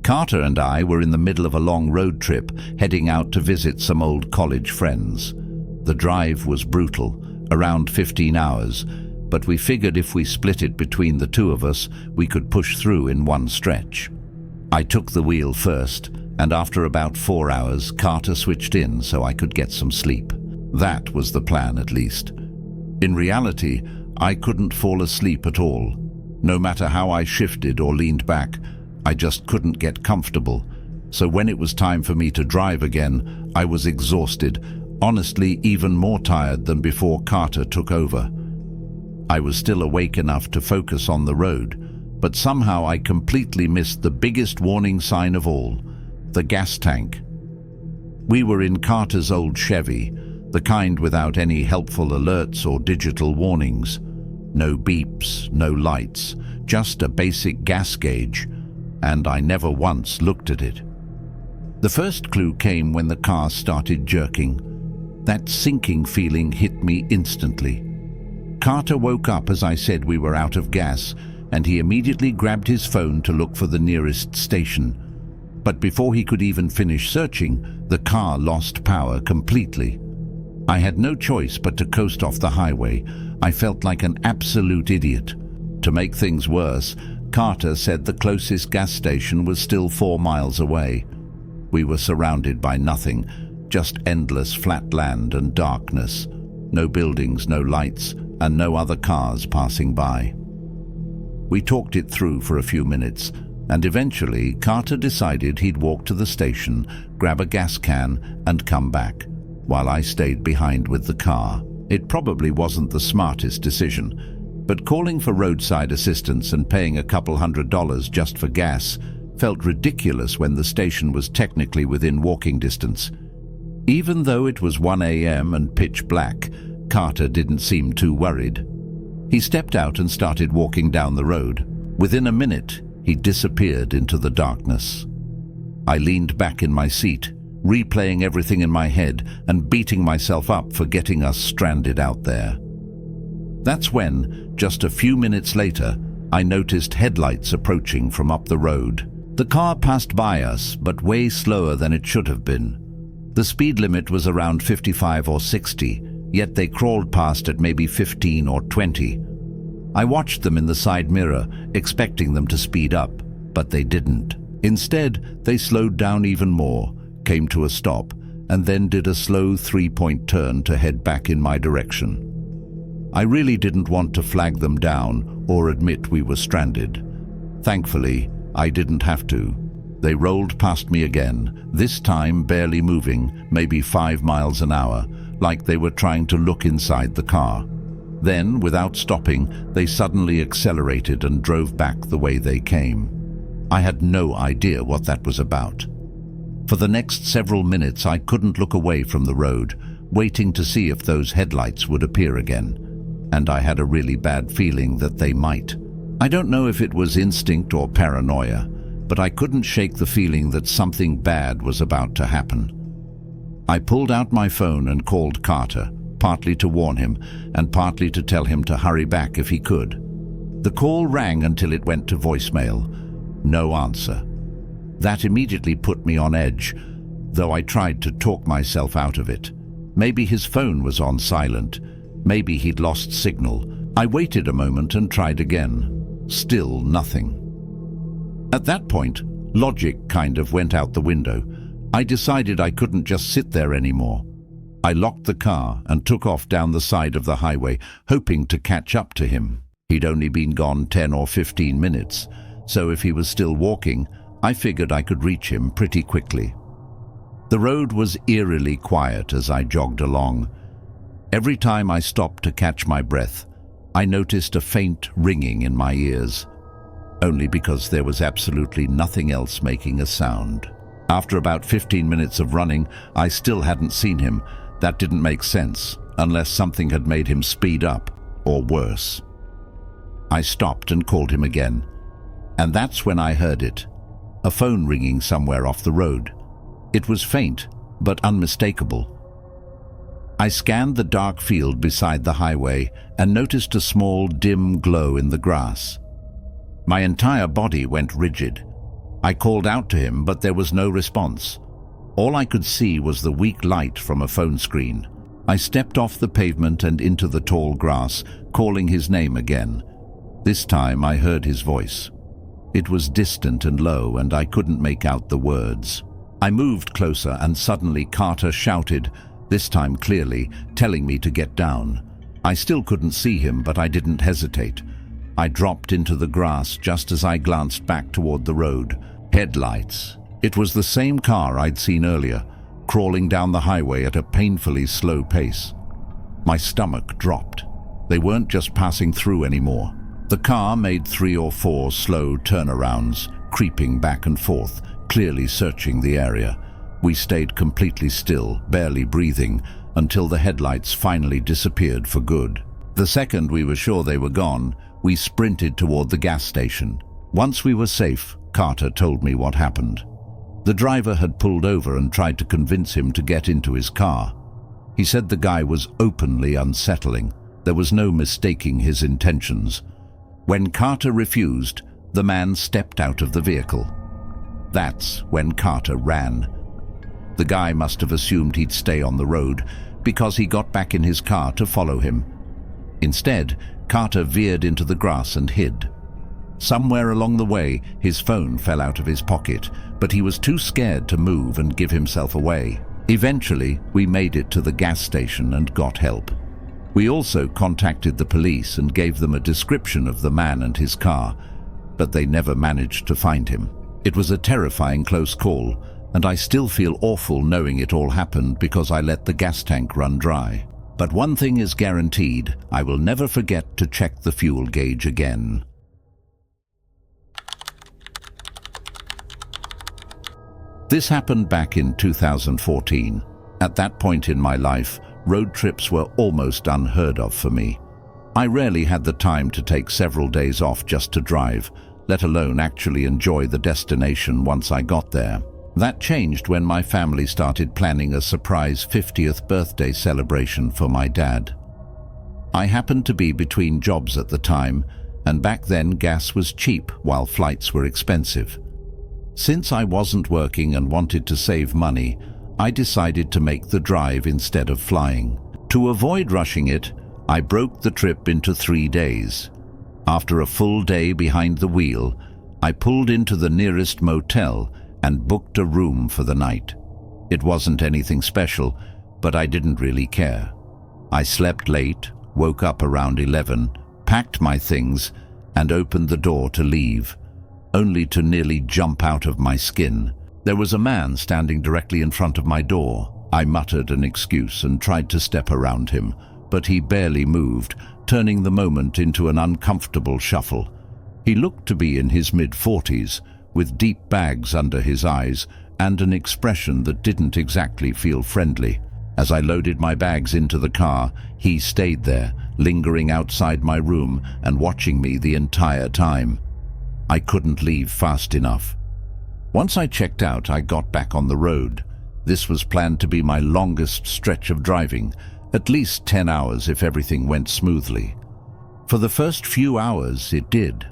Carter and I were in the middle of a long road trip, heading out to visit some old college friends. The drive was brutal, around 15 hours, but we figured if we split it between the two of us, we could push through in one stretch. I took the wheel first, and after about 4 hours, Carter switched in so I could get some sleep. That was the plan, at least. In reality, I couldn't fall asleep at all. No matter how I shifted or leaned back, I just couldn't get comfortable. So when it was time for me to drive again, I was exhausted, honestly even more tired than before Carter took over. I was still awake enough to focus on the road, but somehow I completely missed the biggest warning sign of all, the gas tank. We were in Carter's old Chevy, the kind without any helpful alerts or digital warnings. No beeps, no lights, just a basic gas gauge, and I never once looked at it. The first clue came when the car started jerking. That sinking feeling hit me instantly. Carter woke up as I said we were out of gas, and he immediately grabbed his phone to look for the nearest station. But before he could even finish searching, the car lost power completely. I had no choice but to coast off the highway. I felt like an absolute idiot. To make things worse, Carter said the closest gas station was still 4 miles away. We were surrounded by nothing, just endless flat land and darkness. No buildings, no lights, and no other cars passing by. We talked it through for a few minutes, and eventually Carter decided he'd walk to the station, grab a gas can, and come back, while I stayed behind with the car. It probably wasn't the smartest decision, but calling for roadside assistance and paying a couple $100 just for gas felt ridiculous when the station was technically within walking distance. Even though it was 1 a.m. and pitch black, Carter didn't seem too worried. He stepped out and started walking down the road. Within a minute, he disappeared into the darkness. I leaned back in my seat, replaying everything in my head and beating myself up for getting us stranded out there. That's when, just a few minutes later, I noticed headlights approaching from up the road. The car passed by us, but way slower than it should have been. The speed limit was around 55 or 60, yet they crawled past at maybe 15 or 20. I watched them in the side mirror, expecting them to speed up, but they didn't. Instead, they slowed down even more, came to a stop, and then did a slow 3-point turn to head back in my direction. I really didn't want to flag them down or admit we were stranded. Thankfully, I didn't have to. They rolled past me again, this time barely moving, maybe 5 miles an hour, like they were trying to look inside the car. Then, without stopping, they suddenly accelerated and drove back the way they came. I had no idea what that was about. For the next several minutes, I couldn't look away from the road, waiting to see if those headlights would appear again. And I had a really bad feeling that they might. I don't know if it was instinct or paranoia, but I couldn't shake the feeling that something bad was about to happen. I pulled out my phone and called Carter, partly to warn him and partly to tell him to hurry back if he could. The call rang until it went to voicemail. No answer. That immediately put me on edge, though I tried to talk myself out of it. Maybe his phone was on silent. Maybe he'd lost signal. I waited a moment and tried again. Still nothing. At that point, logic kind of went out the window. I decided I couldn't just sit there anymore. I locked the car and took off down the side of the highway, hoping to catch up to him. He'd only been gone 10 or 15 minutes, so if he was still walking, I figured I could reach him pretty quickly. The road was eerily quiet as I jogged along. Every time I stopped to catch my breath, I noticed a faint ringing in my ears, only because there was absolutely nothing else making a sound. After about 15 minutes of running, I still hadn't seen him. That didn't make sense, unless something had made him speed up, or worse. I stopped and called him again, and that's when I heard it. A phone ringing somewhere off the road. It was faint, but unmistakable. I scanned the dark field beside the highway and noticed a small, dim glow in the grass. My entire body went rigid. I called out to him, but there was no response. All I could see was the weak light from a phone screen. I stepped off the pavement and into the tall grass, calling his name again. This time I heard his voice. It was distant and low, and I couldn't make out the words. I moved closer, and suddenly Carter shouted, this time clearly, telling me to get down. I still couldn't see him, but I didn't hesitate. I dropped into the grass just as I glanced back toward the road. Headlights. It was the same car I'd seen earlier, crawling down the highway at a painfully slow pace. My stomach dropped. They weren't just passing through anymore. The car made 3 or 4 slow turnarounds, creeping back and forth, clearly searching the area. We stayed completely still, barely breathing, until the headlights finally disappeared for good. The second we were sure they were gone, we sprinted toward the gas station. Once we were safe, Carter told me what happened. The driver had pulled over and tried to convince him to get into his car. He said the guy was openly unsettling. There was no mistaking his intentions. When Carter refused, the man stepped out of the vehicle. That's when Carter ran. The guy must have assumed he'd stay on the road because he got back in his car to follow him. Instead, Carter veered into the grass and hid. Somewhere along the way, his phone fell out of his pocket, but he was too scared to move and give himself away. Eventually, we made it to the gas station and got help. We also contacted the police and gave them a description of the man and his car, but they never managed to find him. It was a terrifying close call, and I still feel awful knowing it all happened because I let the gas tank run dry. But one thing is guaranteed, I will never forget to check the fuel gauge again. This happened back in 2014. At that point in my life, road trips were almost unheard of for me. I rarely had the time to take several days off just to drive, let alone actually enjoy the destination once I got there. That changed when my family started planning a surprise 50th birthday celebration for my dad. I happened to be between jobs at the time, and back then gas was cheap while flights were expensive. Since I wasn't working and wanted to save money, I decided to make the drive instead of flying. To avoid rushing it, I broke the trip into 3 days. After a full day behind the wheel, I pulled into the nearest motel and booked a room for the night. It wasn't anything special, but I didn't really care. I slept late, woke up around 11, packed my things, and opened the door to leave, only to nearly jump out of my skin. There was a man standing directly in front of my door. I muttered an excuse and tried to step around him, but he barely moved, turning the moment into an uncomfortable shuffle. He looked to be in his mid-40s, with deep bags under his eyes and an expression that didn't exactly feel friendly. As I loaded my bags into the car, he stayed there, lingering outside my room and watching me the entire time. I couldn't leave fast enough. Once I checked out, I got back on the road. This was planned to be my longest stretch of driving, at least 10 hours if everything went smoothly. For the first few hours, it did.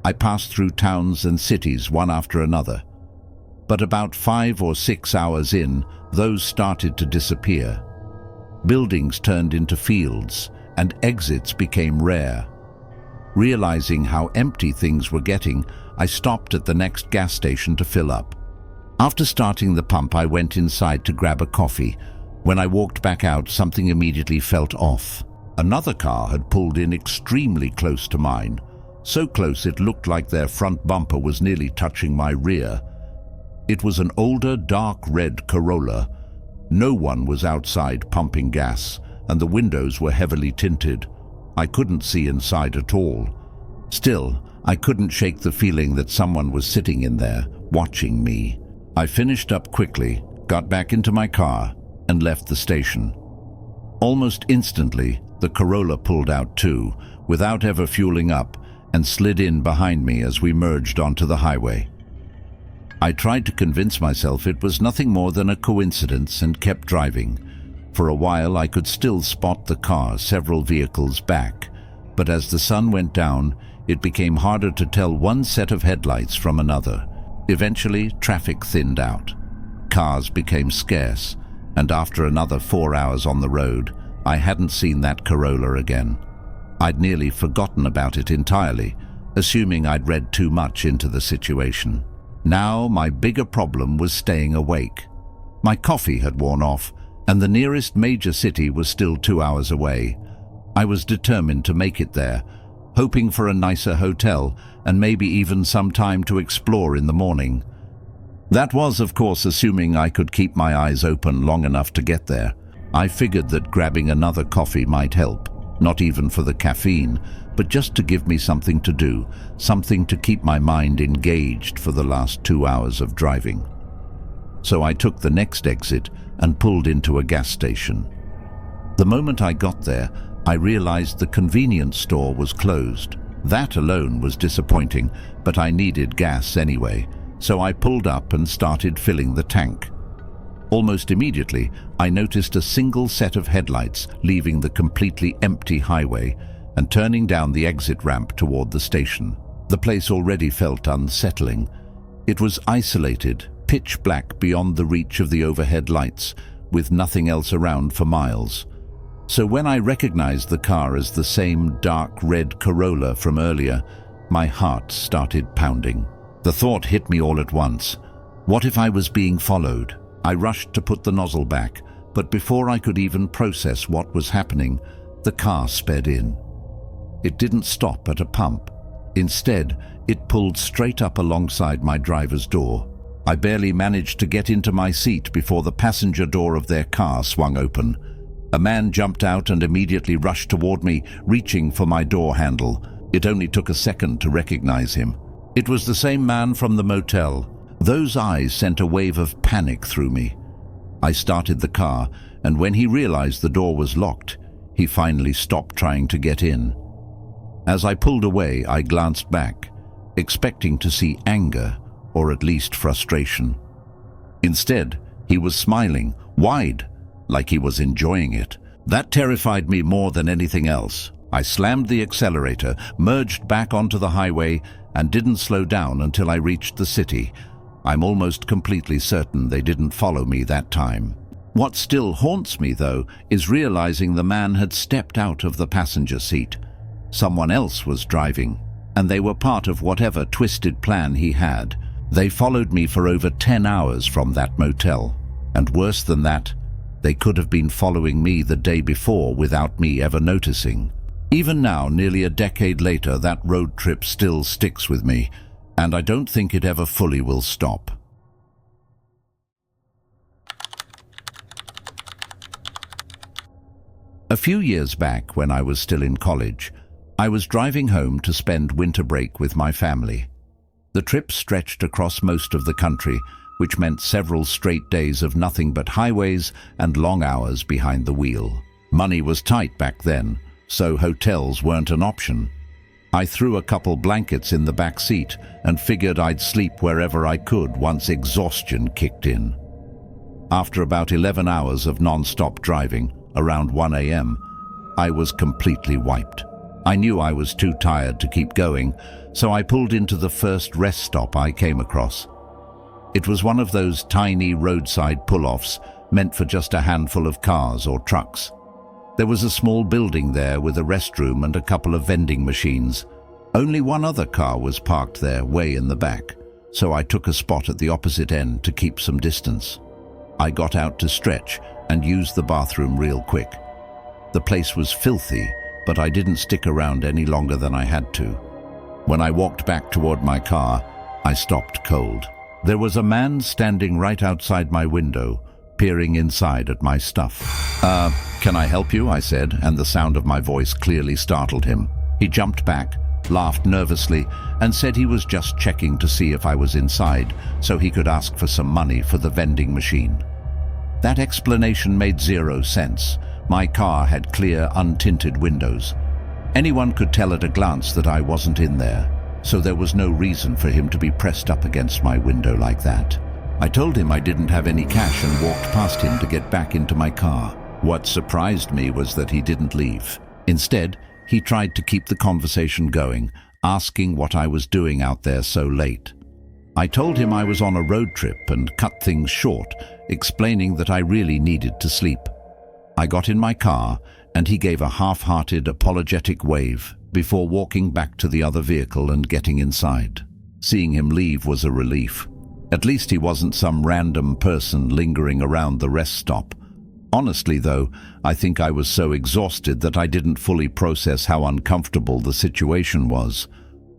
I passed through towns and cities one after another. But about 5 or 6 hours in, those started to disappear. Buildings turned into fields, and exits became rare. Realizing how empty things were getting, I stopped at the next gas station to fill up. After starting the pump, I went inside to grab a coffee. When I walked back out, something immediately felt off. Another car had pulled in extremely close to mine, so close it looked like their front bumper was nearly touching my rear. It was an older, dark red Corolla. No one was outside pumping gas, and the windows were heavily tinted. I couldn't see inside at all. Still, I couldn't shake the feeling that someone was sitting in there, watching me. I finished up quickly, got back into my car, and left the station. Almost instantly, the Corolla pulled out too, without ever fueling up, and slid in behind me as we merged onto the highway. I tried to convince myself it was nothing more than a coincidence and kept driving. For a while I could still spot the car several vehicles back, but as the sun went down, it became harder to tell one set of headlights from another. Eventually, traffic thinned out. Cars became scarce, and after another 4 hours on the road, I hadn't seen that Corolla again. I'd nearly forgotten about it entirely, assuming I'd read too much into the situation. Now, my bigger problem was staying awake. My coffee had worn off, and the nearest major city was still 2 hours away. I was determined to make it there, hoping for a nicer hotel and maybe even some time to explore in the morning. That was, of course, assuming I could keep my eyes open long enough to get there. I figured that grabbing another coffee might help, not even for the caffeine, but just to give me something to do, something to keep my mind engaged for the last 2 hours of driving. So I took the next exit and pulled into a gas station. The moment I got there, I realized the convenience store was closed. That alone was disappointing, but I needed gas anyway, so I pulled up and started filling the tank. Almost immediately, I noticed a single set of headlights leaving the completely empty highway and turning down the exit ramp toward the station. The place already felt unsettling. It was isolated, pitch black beyond the reach of the overhead lights, with nothing else around for miles. So when I recognized the car as the same dark red Corolla from earlier, my heart started pounding. The thought hit me all at once. What if I was being followed? I rushed to put the nozzle back, but before I could even process what was happening, the car sped in. It didn't stop at a pump. Instead, it pulled straight up alongside my driver's door. I barely managed to get into my seat before the passenger door of their car swung open. A man jumped out and immediately rushed toward me, reaching for my door handle. It only took a second to recognize him. It was the same man from the motel. Those eyes sent a wave of panic through me. I started the car, and when he realized the door was locked, he finally stopped trying to get in. As I pulled away, I glanced back, expecting to see anger, or at least frustration. Instead, he was smiling, wide, like he was enjoying it. That terrified me more than anything else. I slammed the accelerator, merged back onto the highway, and didn't slow down until I reached the city. I'm almost completely certain they didn't follow me that time. What still haunts me, though, is realizing the man had stepped out of the passenger seat. Someone else was driving, and they were part of whatever twisted plan he had. They followed me for over 10 hours from that motel, and worse than that, they could have been following me the day before without me ever noticing. Even now, nearly a decade later, that road trip still sticks with me, and I don't think it ever fully will stop. A few years back, when I was still in college, I was driving home to spend winter break with my family. The trip stretched across most of the country, which meant several straight days of nothing but highways and long hours behind the wheel. Money was tight back then, so hotels weren't an option. I threw a couple blankets in the back seat and figured I'd sleep wherever I could once exhaustion kicked in. After about 11 hours of non-stop driving, around 1 a.m., I was completely wiped. I knew I was too tired to keep going, so I pulled into the first rest stop I came across. It was one of those tiny roadside pull-offs meant for just a handful of cars or trucks. There was a small building there with a restroom and a couple of vending machines. Only one other car was parked there, way in the back, so I took a spot at the opposite end to keep some distance. I got out to stretch and used the bathroom real quick. The place was filthy, but I didn't stick around any longer than I had to. When I walked back toward my car, I stopped cold. There was a man standing right outside my window, peering inside at my stuff. Can I help you?" I said, and the sound of my voice clearly startled him. He jumped back, laughed nervously, and said he was just checking to see if I was inside so he could ask for some money for the vending machine. That explanation made zero sense. My car had clear, untinted windows. Anyone could tell at a glance that I wasn't in there, so there was no reason for him to be pressed up against my window like that. I told him I didn't have any cash and walked past him to get back into my car. What surprised me was that he didn't leave. Instead, he tried to keep the conversation going, asking what I was doing out there so late. I told him I was on a road trip and cut things short, explaining that I really needed to sleep. I got in my car and he gave a half-hearted, apologetic wave before walking back to the other vehicle and getting inside. Seeing him leave was a relief. At least he wasn't some random person lingering around the rest stop. Honestly, though, I think I was so exhausted that I didn't fully process how uncomfortable the situation was.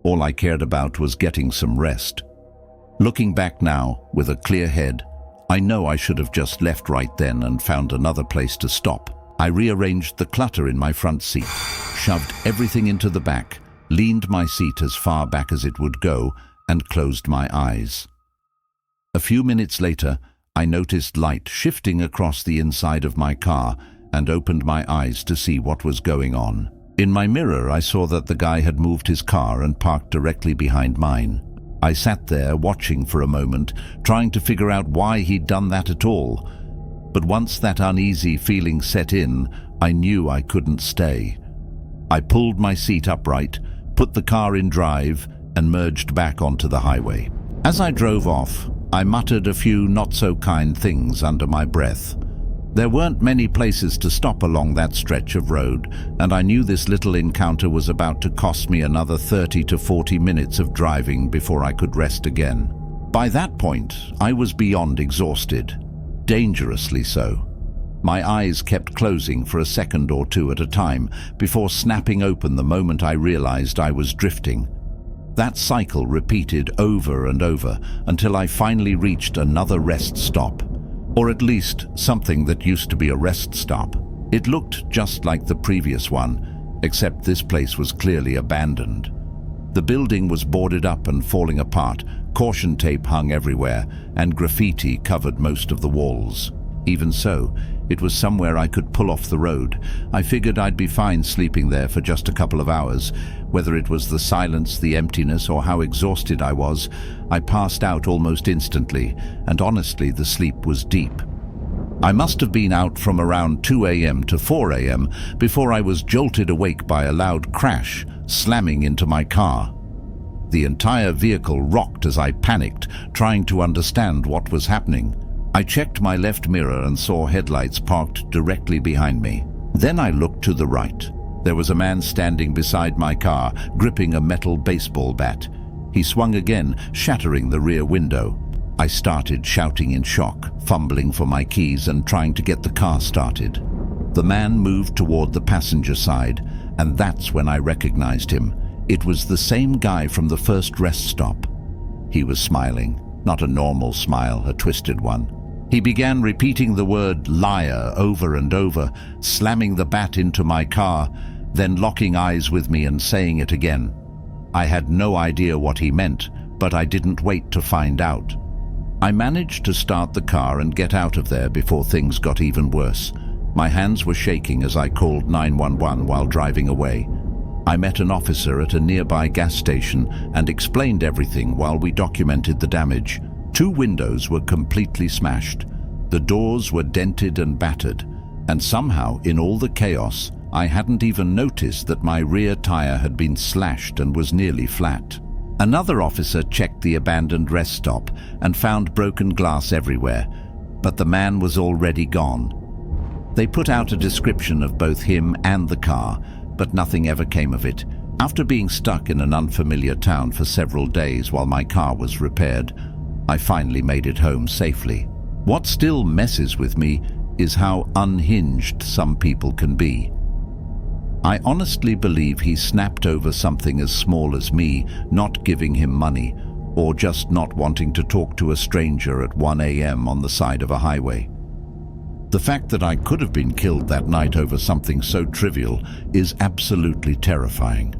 All I cared about was getting some rest. Looking back now, with a clear head, I know I should have just left right then and found another place to stop. I rearranged the clutter in my front seat, shoved everything into the back, leaned my seat as far back as it would go, and closed my eyes. A few minutes later, I noticed light shifting across the inside of my car and opened my eyes to see what was going on. In my mirror, I saw that the guy had moved his car and parked directly behind mine. I sat there watching for a moment, trying to figure out why he'd done that at all. But once that uneasy feeling set in, I knew I couldn't stay. I pulled my seat upright, put the car in drive, and merged back onto the highway. As I drove off, I muttered a few not-so-kind things under my breath. There weren't many places to stop along that stretch of road, and I knew this little encounter was about to cost me another 30 to 40 minutes of driving before I could rest again. By that point, I was beyond exhausted. Dangerously so. My eyes kept closing for a second or two at a time before snapping open the moment I realized I was drifting. That cycle repeated over and over until I finally reached another rest stop, or at least something that used to be a rest stop. It looked just like the previous one, except this place was clearly abandoned. The building was boarded up and falling apart, caution tape hung everywhere, and graffiti covered most of the walls. Even so, it was somewhere I could pull off the road. I figured I'd be fine sleeping there for just a couple of hours. Whether it was the silence, the emptiness, or how exhausted I was, I passed out almost instantly, and honestly, the sleep was deep. I must have been out from around 2 a.m. to 4 a.m. before I was jolted awake by a loud crash, slamming into my car. The entire vehicle rocked as I panicked, trying to understand what was happening. I checked my left mirror and saw headlights parked directly behind me. Then I looked to the right. There was a man standing beside my car, gripping a metal baseball bat. He swung again, shattering the rear window. I started shouting in shock, fumbling for my keys and trying to get the car started. The man moved toward the passenger side, and that's when I recognized him. It was the same guy from the first rest stop. He was smiling, not a normal smile, a twisted one. He began repeating the word liar over and over, slamming the bat into my car, then locking eyes with me and saying it again. I had no idea what he meant, but I didn't wait to find out. I managed to start the car and get out of there before things got even worse. My hands were shaking as I called 911 while driving away. I met an officer at a nearby gas station and explained everything while we documented the damage. 2 windows were completely smashed. The doors were dented and battered, and somehow, in all the chaos, I hadn't even noticed that my rear tire had been slashed and was nearly flat. Another officer checked the abandoned rest stop and found broken glass everywhere, but the man was already gone. They put out a description of both him and the car, but nothing ever came of it. After being stuck in an unfamiliar town for several days while my car was repaired, I finally made it home safely. What still messes with me is how unhinged some people can be. I honestly believe he snapped over something as small as me not giving him money, or just not wanting to talk to a stranger at 1 a.m. on the side of a highway. The fact that I could have been killed that night over something so trivial is absolutely terrifying.